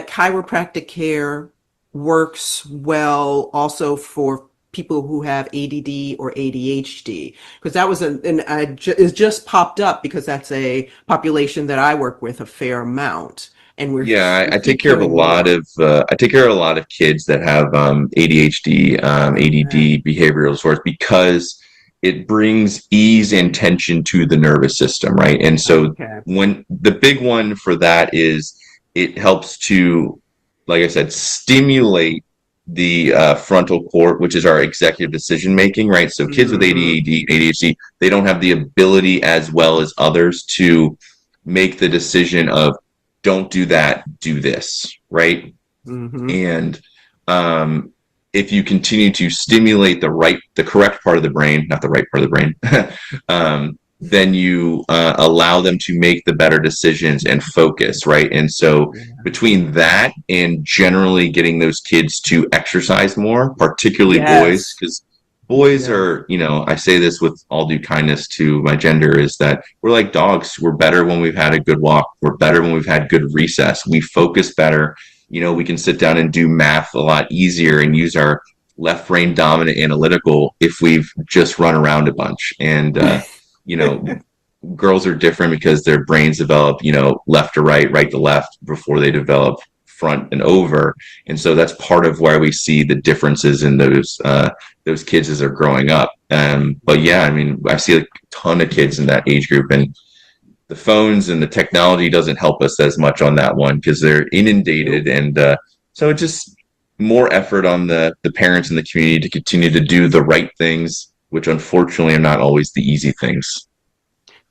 chiropractic care works well also for people who have ADD or ADHD? Because that was it's just popped up because that's a population that I work with a fair amount. And I take care of a lot of kids that have ADHD, ADD, behavioral disorders, because it brings ease and tension to the nervous system, right? And so when the big one for that is it helps to, like I said, stimulate the frontal cord, which is our executive decision making, right? So kids with ADD, ADHD, they don't have the ability as well as others to make the decision of don't do that, do this, right? And if you continue to stimulate the correct part of the brain, not the right part of the brain, then you allow them to make the better decisions and focus, right? And so between that and generally getting those kids to exercise more, particularly boys, because boys are, I say this with all due kindness to my gender, is that we're like dogs. We're better when we've had a good walk. We're better when we've had good recess. We focus better. we can sit down and do math a lot easier and use our left brain dominant analytical if we've just run around a bunch. And, girls are different because their brains develop, left to right, right to left before they develop front and over. And so that's part of why we see the differences in those kids as they're growing up. But yeah, I mean, I see a ton of kids in that age group, and the phones and the technology doesn't help us as much on that one because they're inundated. And so it's just more effort on the parents and the community to continue to do the right things, which unfortunately are not always the easy things.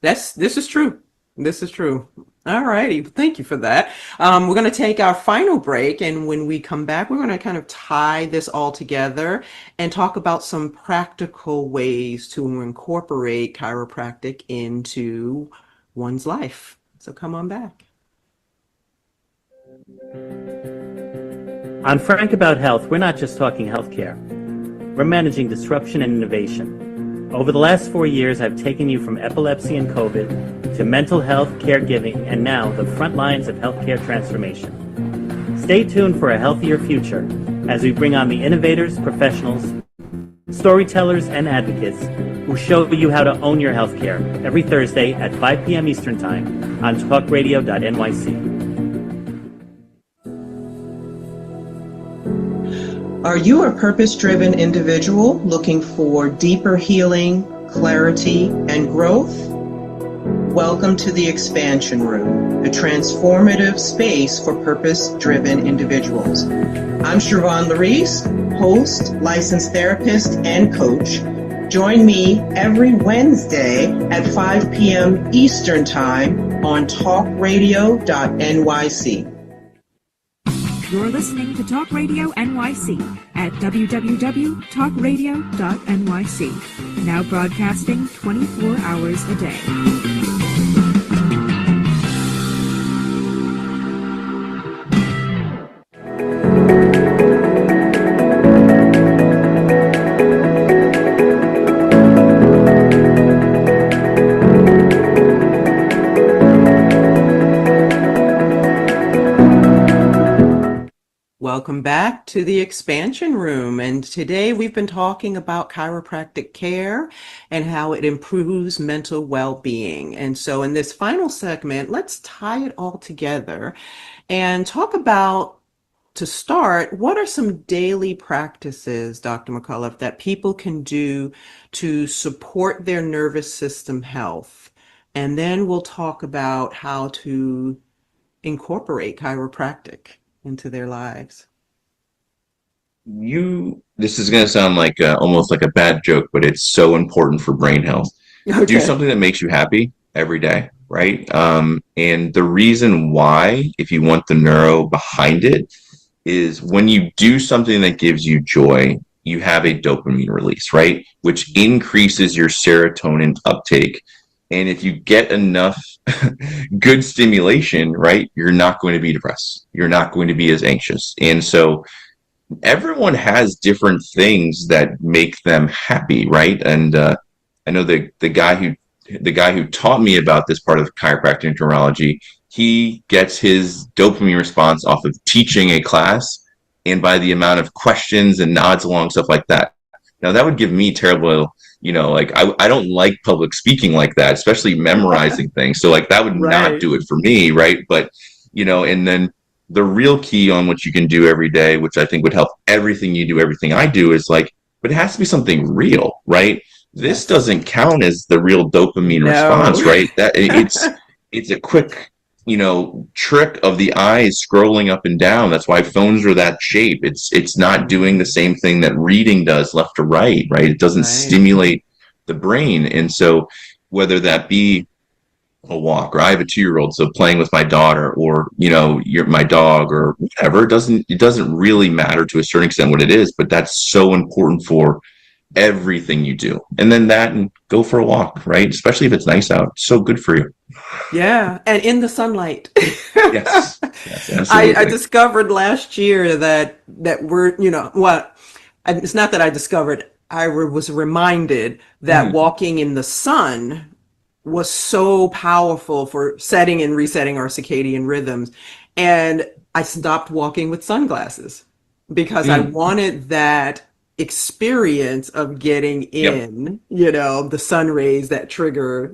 This is true. This is true. All righty. Thank you for that. We're going to take our final break. And when we come back, we're going to kind of tie this all together and talk about some practical ways to incorporate chiropractic into one's life. So come on back. On Frank About Health, we're not just talking healthcare. We're managing disruption and innovation. Over the last 4 years, I've taken you from epilepsy and COVID to mental health, caregiving, and now the front lines of healthcare transformation. Stay tuned for a healthier future as we bring on the innovators, professionals, storytellers, and advocates who show you how to own your healthcare every Thursday at 5 p.m. Eastern Time on talkradio.nyc. Are you a purpose-driven individual looking for deeper healing, clarity, and growth? Welcome to the Expansion Room, a transformative space for purpose-driven individuals. I'm Siobhan Larice, host, licensed therapist, and coach. Join me every Wednesday at 5 p.m. Eastern Time on talkradio.nyc. You're listening to Talk Radio NYC at www.talkradio.nyc. Now broadcasting 24 hours a day. Welcome back to the Expansion Room. And today we've been talking about chiropractic care and how it improves mental well-being. And so in this final segment, let's tie it all together and talk about, to start, what are some daily practices, Dr. McCullough, that people can do to support their nervous system health? And then we'll talk about how to incorporate chiropractic into their lives. This is going to sound like almost like a bad joke, but it's so important for brain health. Okay. Do something that makes you happy every day, right? And the reason why, if you want the neuro behind it, is when you do something that gives you joy, you have a dopamine release, right? Which increases your serotonin uptake. And if you get enough good stimulation, right, you're not going to be depressed. You're not going to be as anxious. And so everyone has different things that make them happy, right? And I know the guy who taught me about this part of chiropractic and neurology, he gets his dopamine response off of teaching a class and by the amount of questions and nods along, stuff like that. Now that would give me terrible, like I don't like public speaking like that, especially memorizing things. So like that would not do it for me, right? But and then the real key on what you can do every day, which I think would help everything you do, everything I do, is like, but it has to be something real, right? This doesn't count as the real dopamine response, right? That it's a quick, trick of the eyes scrolling up and down. That's why phones are that shape. It's not doing the same thing that reading does left to right? It doesn't stimulate the brain. And so whether that be a walk, or I have a 2-year-old, so playing with my daughter, or my dog, or whatever, it doesn't really matter to a certain extent what it is, but that's so important for everything you do. And then and go for a walk, right? Especially if it's nice out. It's so good for you. Yeah, and in the sunlight. Yes, absolutely. I discovered last year that we're, it's not that I discovered, I was reminded that walking in the sun was so powerful for setting and resetting our circadian rhythms. And I stopped walking with sunglasses because I Mm, wanted that experience of getting yep. in, the sun rays that trigger,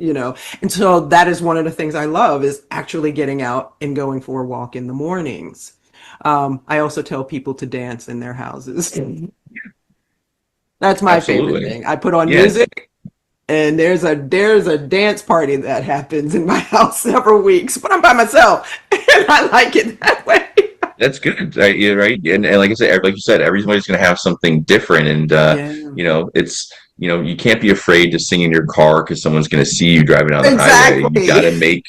And so that is one of the things I love is actually getting out and going for a walk in the mornings. I also tell people to dance in their houses. That's my favorite Absolutely. thing. I put on Yeah. music and there's a dance party that happens in my house several weeks, but I'm by myself and I like it that way. That's good, right? Yeah, right. And like I said, like you said, everybody's going to have something different, and Yeah. it's you can't be afraid to sing in your car because someone's going to see you driving down the highway. Exactly.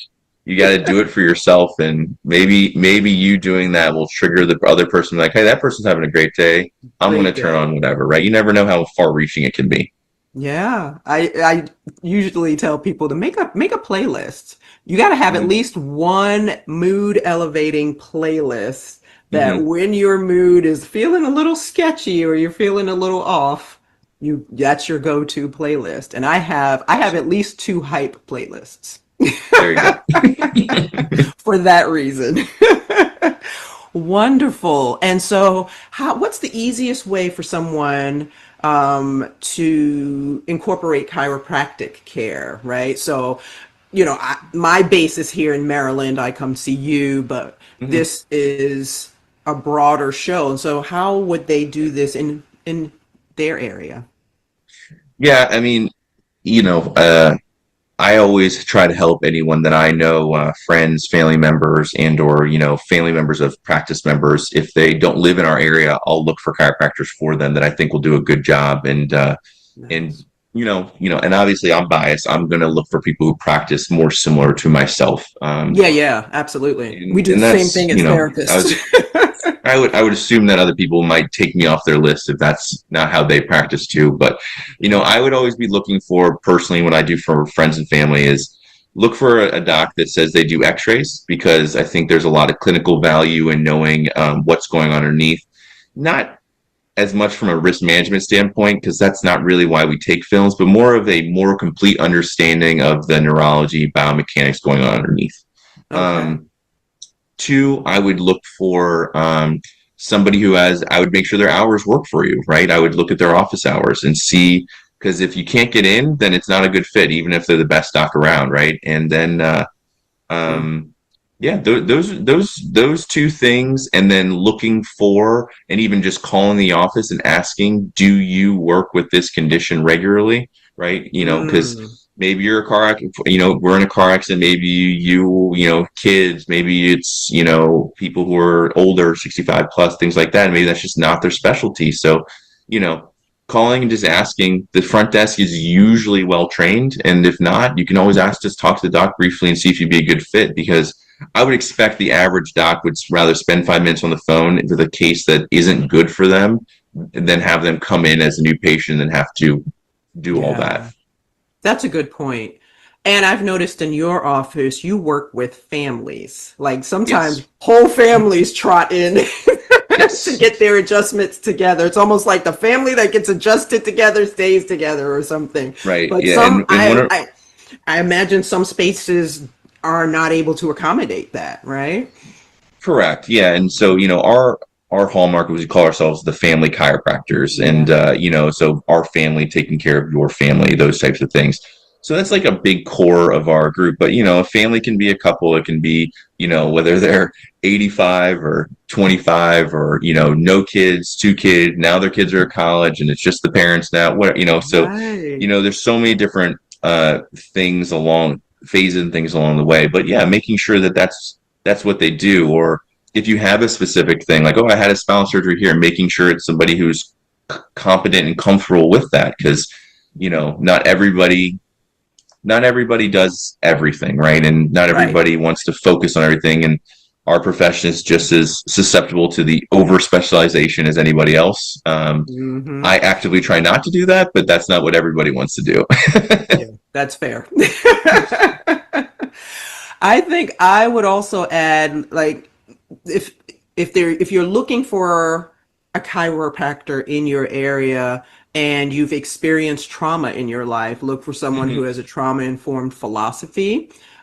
You got to do it for yourself, and maybe you doing that will trigger the other person, like, hey, that person's having a great day. I'm going to Great turn day. on whatever, right? You never know how far-reaching it can be. Yeah. I usually tell people to make a playlist. You got to have at Hmm. least one mood elevating playlist that Hmm. when your mood is feeling a little sketchy or you're feeling a little off, that's your go-to playlist. And I have at least two hype playlists There you go. for that reason. Wonderful. And so, what's the easiest way for someone to incorporate chiropractic care, right? So, my base is here in Maryland. I come see you, but Hmm. this is a broader show. And so, how would they do this in their area? Yeah, I mean, you know, uh, I always try to help anyone that I know, friends, family members, and or family members of practice members. If they don't live in our area, I'll look for chiropractors for them that I think will do a good job. And Nice. and obviously I'm biased. I'm going to look for people who practice more similar to myself. Yeah, yeah, absolutely. We do the And same that's thing as therapists. I would assume that other people might take me off their list if that's not how they practice too. But I would always be looking for personally what I do for friends and family is look for a doc that says they do X-rays because I think there's a lot of clinical value in knowing what's going on underneath. Not as much from a risk management standpoint because that's not really why we take films, but more of a more complete understanding of the neurology biomechanics going on underneath. Okay. Um, Two, I would look for somebody who has, I would make sure their hours work for you, right? I would look at their office hours and see, because if you can't get in, then it's not a good fit, even if they're the best doc around, right? And then, Hmm. yeah, those two things, and then looking for, and even just calling the office and asking, do you work with this condition regularly, right? Mm. Because maybe you're a car accident, we're in a car accident, maybe kids, maybe it's, people who are older, 65 plus, things like that. And maybe that's just not their specialty. So, you know, calling and just asking, the front desk is usually well trained. And if not, you can always ask, just talk to the doc briefly and see if you'd be a good fit because I would expect the average doc would rather spend 5 minutes on the phone with a case that isn't good for them than have them come in as a new patient and have to do all that. Yeah. That's a good point. And I've noticed in your office, you work with families. Like sometimes Yes. whole families trot in to Yes. get their adjustments together. It's almost like the family that gets adjusted together stays together or something. Right. But Yeah. And one of I imagine some spaces are not able to accommodate that, right? correct. Yeah. And so, our hallmark was we call ourselves the family chiropractors. And Yeah. so our family taking care of your family, those types of things. So that's like a big core of our group. But a family can be a couple, it can be, whether they're 85 or 25 or, no kids, two kids, now their kids are at college and it's just the parents now. So, Right. there's so many different things along phases and things along the way. But yeah, making sure that that's what they do. Or if you have a specific thing, like, oh, I had a spinal surgery here, making sure it's somebody who's competent and comfortable with that, because not everybody does everything, right? And not Right. everybody wants to focus on everything. And our profession is just as susceptible to the over specialization as anybody else. Hmm. I actively try not to do that, but that's not what everybody wants to do. Yeah, that's fair. I think I would also add, like, if you're looking for a chiropractor in your area and you've experienced trauma in your life, look for someone who has a trauma-informed philosophy,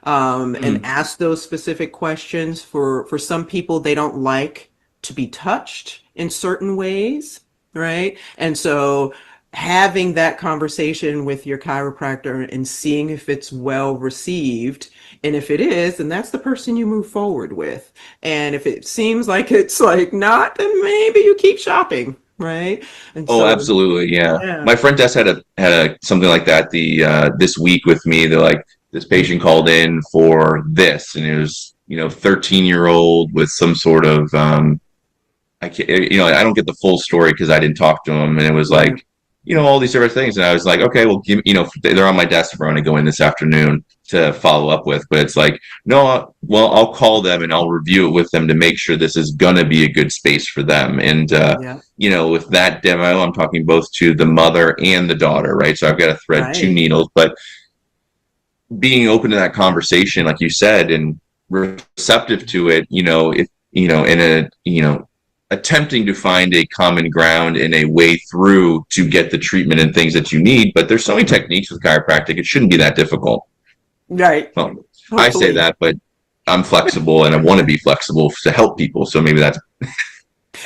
and ask those specific questions. For some people, they don't like to be touched in certain ways, right? And so having that conversation with your chiropractor and seeing if it's well received, and if it is, then that's the person you move forward with. And if it seems like it's like not, then maybe you keep shopping, right? And Oh, so, absolutely, yeah. yeah, My friend Tess had a something like that this week with me. They're like, this patient called in for this, and it was 13-year-old with some sort of I can't, I don't get the full story because I didn't talk to him, and it was right, like, all these different things, and I was like, okay, well, they're on my desk if I want to go in this afternoon to follow up with, but it's like, no, well, I'll call them and I'll review it with them to make sure this is gonna be a good space for them, and yeah, with that demo, I'm talking both to the mother and the daughter, right? So I've got to thread two right, needles, but being open to that conversation, like you said, and receptive to it, if in a attempting to find a common ground and a way through to get the treatment and things that you need. But there's so many techniques with chiropractic; it shouldn't be that difficult. right. Well, I say Hopefully. that, but I'm flexible and I want to be flexible to help people. So maybe that's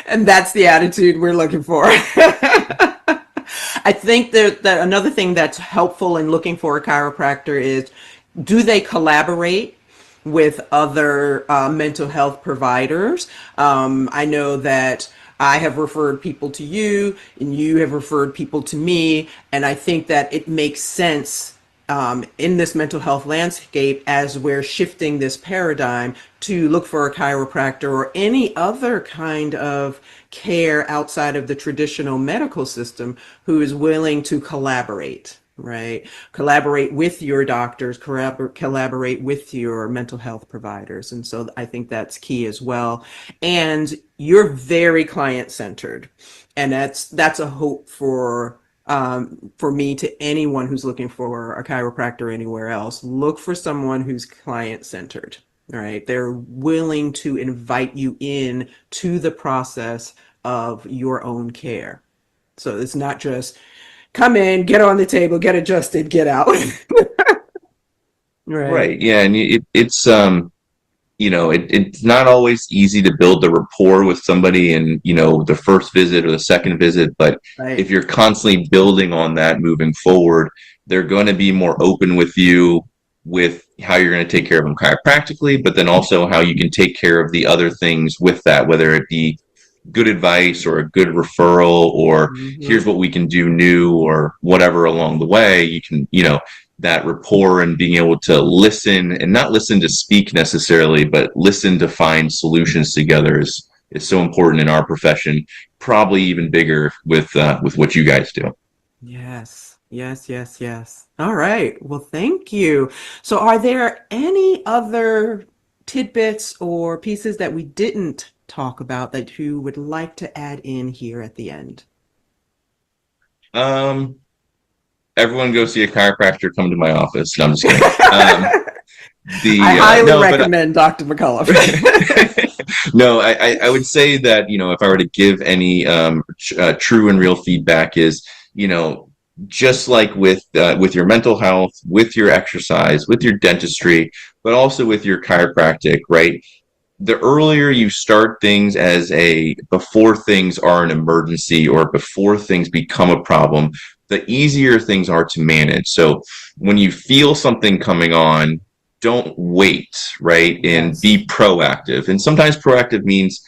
And that's the attitude we're looking for. I think that another thing that's helpful in looking for a chiropractor is, do they collaborate with other mental health providers? I know that I have referred people to you, and you have referred people to me, and I think that it makes sense in this mental health landscape, as we're shifting this paradigm, to look for a chiropractor or any other kind of care outside of the traditional medical system who is willing to collaborate, right? Collaborate with your doctors, collaborate with your mental health providers. And so I think that's key as well. And you're very client centered. And that's a hope for me to anyone who's looking for a chiropractor anywhere else. Look for someone who's client centered. Right? They're willing to invite you in to the process of your own care. So it's not just come in, get on the table, get adjusted, get out. Right. right. Yeah, and it's not always easy to build the rapport with somebody in, the first visit or the second visit, but Right. if you're constantly building on that moving forward, they're going to be more open with you with how you're going to take care of them chiropractically, but then also how you can take care of the other things with that, whether it be good advice or a good referral or here's what we can do new or whatever along the way. You can, that rapport and being able to listen and not listen to speak necessarily, but listen to find solutions together is so important in our profession. Probably even bigger with what you guys do. Yes, yes, yes, yes. All right. Well, thank you. So, are there any other tidbits or pieces that we didn't talk about that you would like to add in here at the end? Everyone go see a chiropractor. Come to my office. No, I'm just kidding. I highly No, recommend Dr. McCullough. no, I would say that, if I were to give any true and real feedback is, just like with your mental health, with your exercise, with your dentistry, but also with your chiropractic, right? The earlier you start things before things are an emergency or before things become a problem, the easier things are to manage. So when you feel something coming on, don't wait, right? And be proactive. And sometimes proactive means,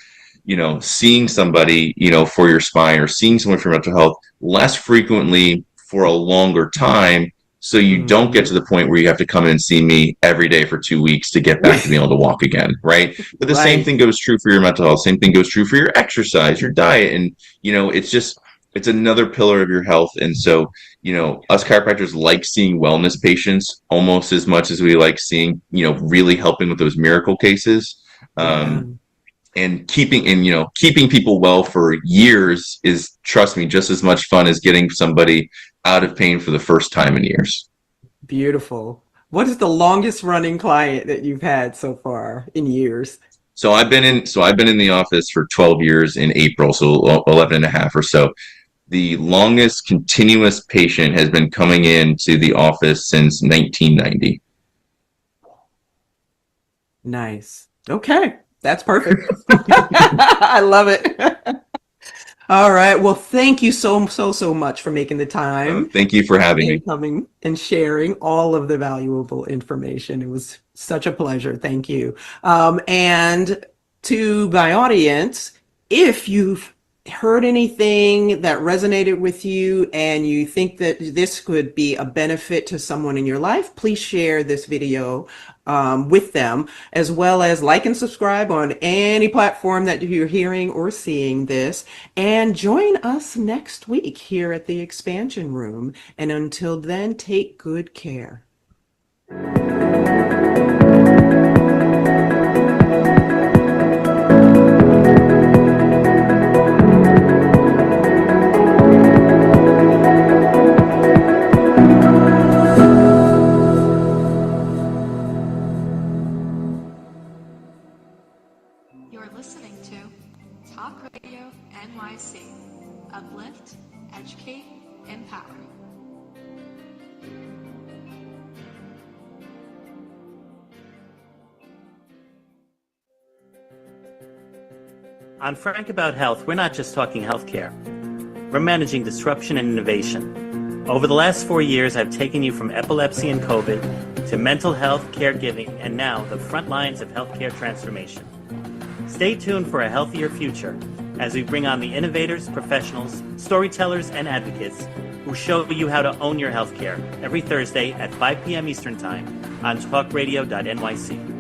seeing somebody, for your spine or seeing someone for mental health less frequently for a longer time. So you don't get to the point where you have to come in and see me every day for 2 weeks to get back to being able to walk again, right? But the same thing goes true for your mental health. Same thing goes true for your exercise, your diet. And, it's another pillar of your health. And so, us chiropractors like seeing wellness patients almost as much as we like seeing, really helping with those miracle cases. And keeping people well for years is, trust me, just as much fun as getting somebody out of pain for the first time in years. Beautiful. What is the longest running client that you've had so far in years? So I've been in the office for 12 years in April, so 11 and a half or so. the longest continuous patient has been coming into the office since 1990. Nice. Okay. That's perfect. I love it. All right. Well, thank you so much for making the time Thank you for having me. and coming and sharing all of the valuable information. It was such a pleasure. Thank you. And to my audience, if you've heard anything that resonated with you and you think that this could be a benefit to someone in your life, please share this video with them, as well as like and subscribe on any platform that you're hearing or seeing this. And join us next week here at the Expansion Room. And until then, take good care. You're listening to Talk Radio NYC. Uplift, educate, empower. On Frank About Health, we're not just talking healthcare. We're managing disruption and innovation. Over the last 4 years, I've taken you from epilepsy and COVID to mental health, caregiving, and now the front lines of healthcare transformation. Stay tuned for a healthier future as we bring on the innovators, professionals, storytellers, and advocates who show you how to own your healthcare every Thursday at 5 p.m. Eastern Time on talkradio.nyc.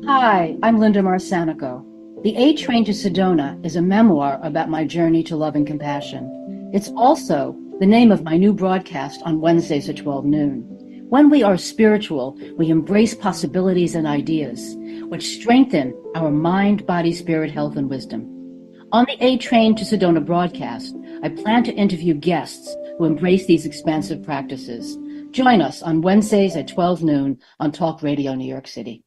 Hi, I'm Linda Marcanico. The A Train to Sedona is a memoir about my journey to love and compassion. It's also the name of my new broadcast on Wednesdays at 12 noon. When we are spiritual, we embrace possibilities and ideas, which strengthen our mind, body, spirit, health, and wisdom. On the A Train to Sedona broadcast, I plan to interview guests who embrace these expansive practices. Join us on Wednesdays at 12 noon on Talk Radio New York City.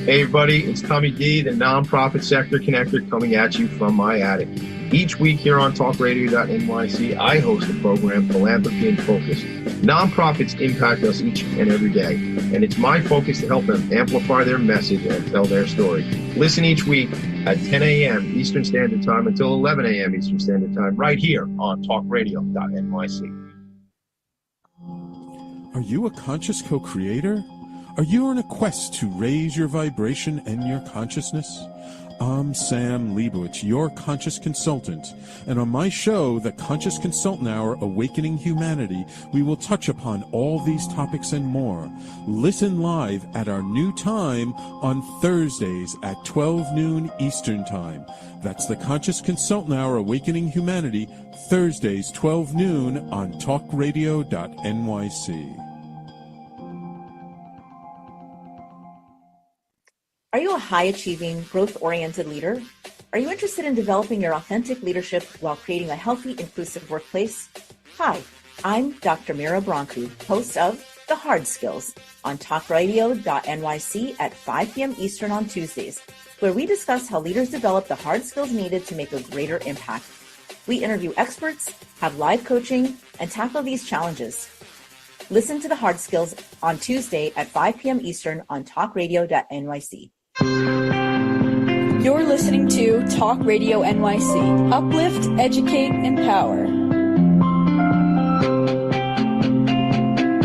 Hey everybody, it's Tommy D, the nonprofit sector connector, coming at you from my attic. Each week here on talkradio.nyc, I host the program Philanthropy in Focus. Nonprofits impact us each and every day, and it's my focus to help them amplify their message and tell their story. Listen each week at 10 a.m. Eastern Standard Time until 11 a.m. Eastern Standard Time, right here on talkradio.nyc. Are you a conscious co-creator? Are you on a quest to raise your vibration and your consciousness? I'm Sam Leibowitz, your conscious consultant, and on my show, The Conscious Consultant Hour, Awakening Humanity, we will touch upon all these topics and more. Listen live at our new time on Thursdays at 12 noon Eastern Time. That's The Conscious Consultant Hour, Awakening Humanity, Thursdays 12 noon on talkradio.nyc. Are you a high-achieving, growth-oriented leader? Are you interested in developing your authentic leadership while creating a healthy, inclusive workplace? Hi, I'm Dr. Mira Brancu, host of The Hard Skills on talkradio.nyc at 5 p.m. Eastern on Tuesdays, where we discuss how leaders develop the hard skills needed to make a greater impact. We interview experts, have live coaching, and tackle these challenges. Listen to The Hard Skills on Tuesday at 5 p.m. Eastern on talkradio.nyc. You're listening to Talk Radio NYC. Uplift, educate, empower.